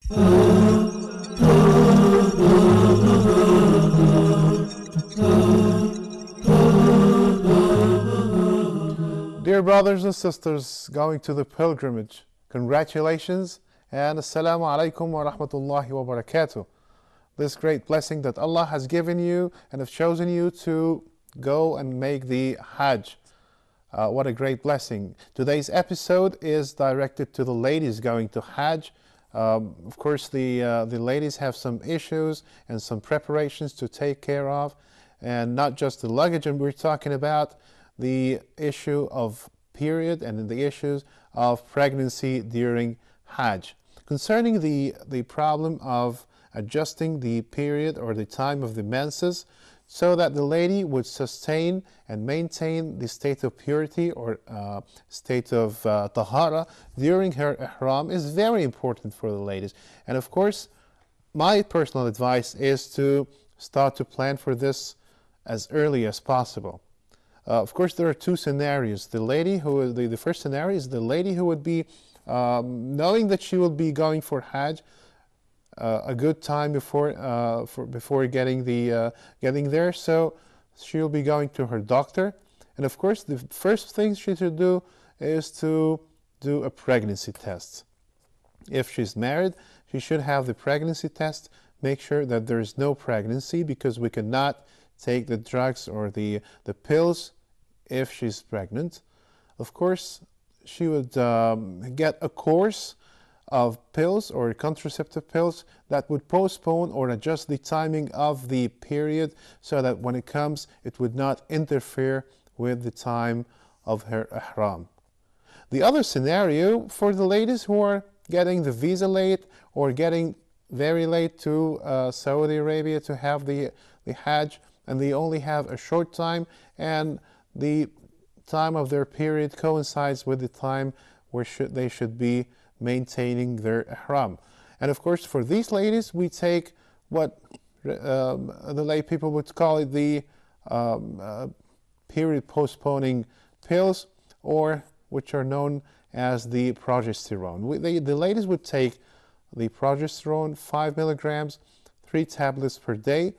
Dear brothers and sisters going to the pilgrimage, congratulations and Assalamu alaikum wa rahmatullahi wa barakatuh. This great blessing that Allah has given you and have chosen you to go and make the Hajj. What a great blessing. Today's episode is directed to the ladies going to Hajj. Of course, the ladies have some issues and some preparations to take care of, and not just the luggage, and we're talking about the issue of period and the issues of pregnancy during Hajj. Concerning the problem of adjusting the period or the time of the menses so that the lady would sustain and maintain the state of purity or state of tahara during her ihram is very important for the ladies. And of course, my personal advice is to start to plan for this as early as possible. Of course, there are two scenarios. The first scenario is the lady who would be knowing that she will be going for Hajj a good time before getting there. So she'll be going to her doctor, and of course, the first thing she should do is to do a pregnancy test. If she's married, she should have the pregnancy test. Make sure that there is no pregnancy, because we cannot take the drugs or the pills if she's pregnant. Of course, she would get a course of pills or contraceptive pills that would postpone or adjust the timing of the period so that when it comes, it would not interfere with the time of her ihram. The other scenario for the ladies who are getting the visa late or getting very late to Saudi Arabia to have the Hajj, and they only have a short time, and the time of their period coincides with the time where they should be maintaining their ihram. And of course, for these ladies, we take what the lay people would call it the period postponing pills, or which are known as the progesterone. The ladies would take the progesterone, 5 milligrams, 3 tablets per day.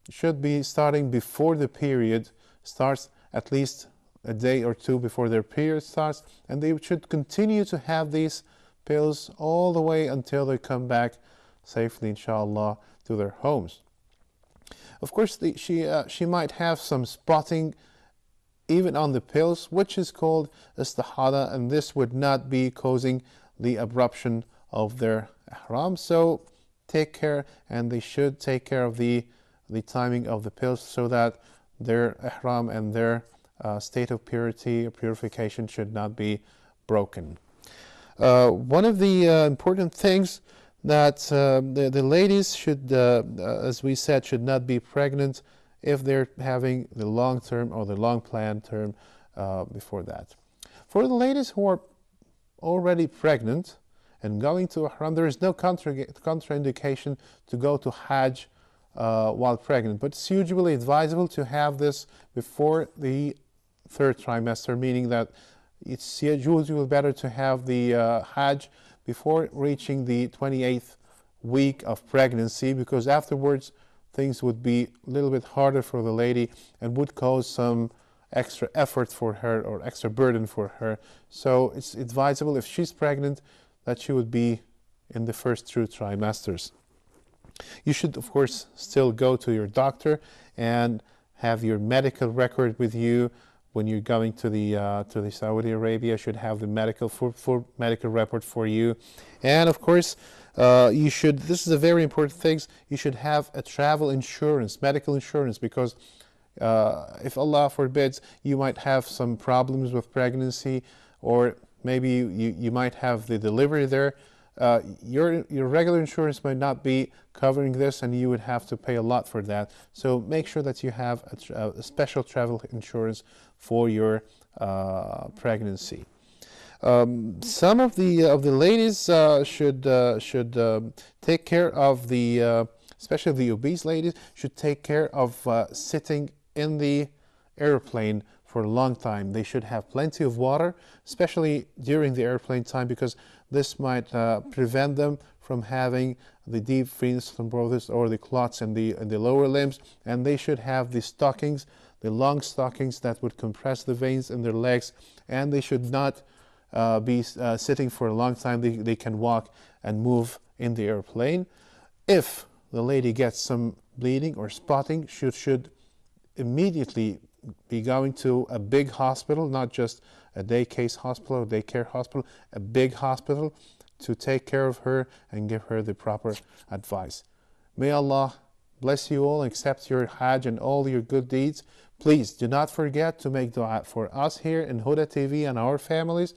Should be starting before the period starts, at least a day or two before their period starts, and they should continue to have these pills all the way until they come back safely, inshallah, to their homes. Of course, she might have some spotting even on the pills, which is called istihada, and this would not be causing the abruption of their ihram. So take care, and they should take care of the timing of the pills so that their ihram and their state of purity or purification should not be broken. One of the important things that the ladies should, as we said, should not be pregnant if they're having the long term or the long planned term before that. For the ladies who are already pregnant and going to ihram, there is no contraindication to go to Hajj while pregnant, but it's usually advisable to have this before the third trimester, meaning that it's usually better to have the Hajj before reaching the 28th week of pregnancy, because afterwards things would be a little bit harder for the lady and would cause some extra effort for her or extra burden for her. So it's advisable, if she's pregnant, that she would be in the first 2 trimesters. You should, of course, still go to your doctor and have your medical record with you when you're going to the Saudi Arabia. Should have the full medical report for you, and of course, you should. This is a very important thing. You should have a travel insurance, medical insurance, because if Allah forbids, you might have some problems with pregnancy, or maybe you might have the delivery there. Your regular insurance might not be covering this, and you would have to pay a lot for that. So make sure that you have a special travel insurance for your pregnancy. Some of the ladies should take care of especially the obese ladies, should take care of sitting in the airplane for a long time. They should have plenty of water, especially during the airplane time, because This might prevent them from having the deep venous thrombosis or the clots in the lower limbs, and they should have the stockings, the long stockings that would compress the veins in their legs, and they should not be sitting for a long time. They can walk and move in the airplane. If the lady gets some bleeding or spotting, she should immediately be going to a big hospital, not just a day case hospital or daycare hospital, a big hospital to take care of her and give her the proper advice. May Allah bless you all, accept your Hajj and all your good deeds. Please do not forget to make dua for us here in Huda TV and our families,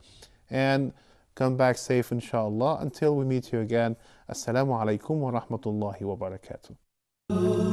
and come back safe inshallah. Until we meet you again, Assalamu alaikum wa rahmatullahi wa barakatuh.